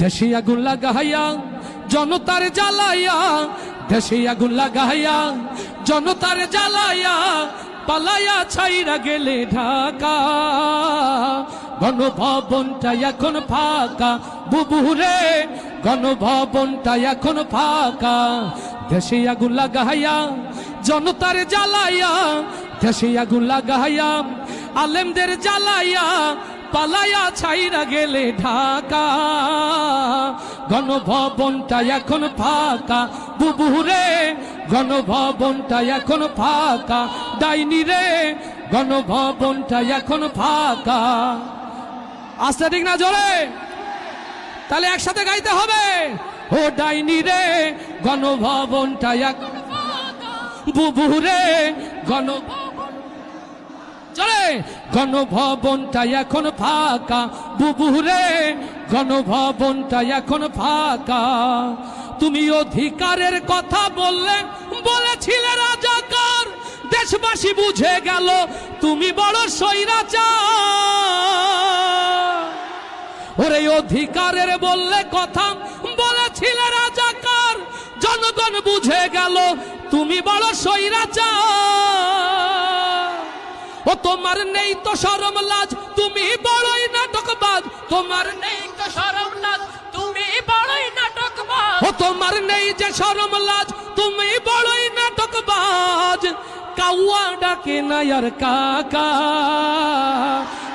দেশে আগুন লাগাইয়া জনতার জ্বালাইয়া, দেশে আগুন লাগাইয়া জনতার জ্বালাইয়া, পালাইয়া ছাইরা গেলে ঢাকা। গণভবনটা এখন ফাঁকা বুবুরে, গণভবনটা এখন ফাঁকা। দেশে আগুন লাগাইয়া জনতার জ্বালাইয়া, দেশে আগুন লাগাইয়া আলেমদের জ্বালাইয়া, পালাইয়া ছাইরা গেলে ঢাকা। গণভবনটা এখন ফাঁকা বুবুরে, গণভবনটা এখন ফাঁকা। ডাইনি রে, গণভবনটা এখন ফাঁকা। আস্তে ঠিক না জোরে? তাহলে একসাথে গাইতে হবে। ও ডাইনি রে, গণভবনটা এখন ফাঁকা বুবুরে, চলে গণভবনটা এখন ফাঁকা বুবুরে, গণভবনটা এখন ফাঁকা। তুমি অধিকারের কথা বলেছিলে রাজাকার, দেশবাসী বুঝে গেল তুমি বড় স্বৈরাচার। ওরে অধিকারের কথা বলেছিলে রাজাকার, জনগণ বুঝে গেল তুমি বড় স্বৈরাচার। ও তোমার নেই তো শরম লাজ, তুমি বড়ই নাটকবাজ। তোমার নেই তো শরম লাজ, তুমি বড়ই নাটকবাজ। ও তোমার নেই যে শরম লাজ, তুমি বড়ই নাটকবাজ। কাউয়া ডাকে না আর কাকা।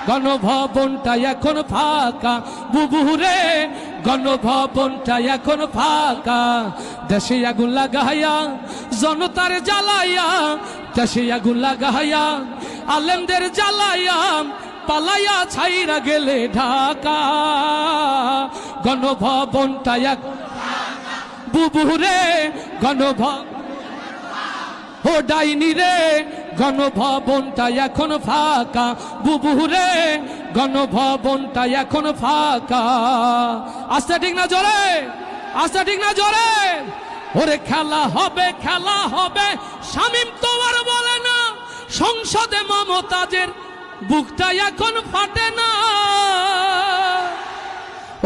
গণভবনটা এখন ফাঁকা বুবুরে, গণভবনটা এখন ফাঁকা। দেশে আগুন লাগাইয়া জনতার জ্বালাইয়া, দেশে আগুন লাগাইয়া আলেমদের জ্বালাইয়া, পালাইয়া ছাইরা গেলে ঢাকা। গণভবনটা এখন বুবুরে, গণভবন ও ডাইনি রে, গণভবনটা এখন ফাঁকা বুবুরে, গণভবনটা এখন ফাঁকা। আস্তে ঠিক না জোরে? আস্তে ঠিক না জোরে? ওরে খেলা হবে, খেলা হবে শামীম তো আর বলে না, সংসদে মমতাজের বুকটা এখন ফাটে না।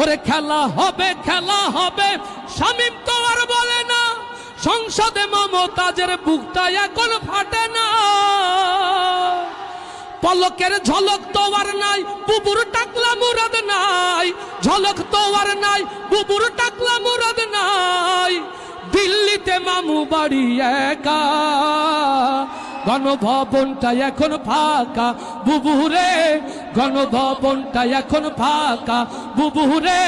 ওরে খেলা হবে, খেলা হবে শামীম তো আর বলে না, সংসদে মমতাজের বুকটা এখন ফাটে না। পলকের ঝলক তো আর নাই, বুবুর টাকলা মুরাদ নাই। ঝলক তো আর নাই, বুবুর টাকলা মুরাদ নাই। দিল্লিতে মামু বাড়ি একা। গণভবনটা এখন ফাঁকা বুবুরে, গণভবনটা এখন ফাঁকা বুবুরে।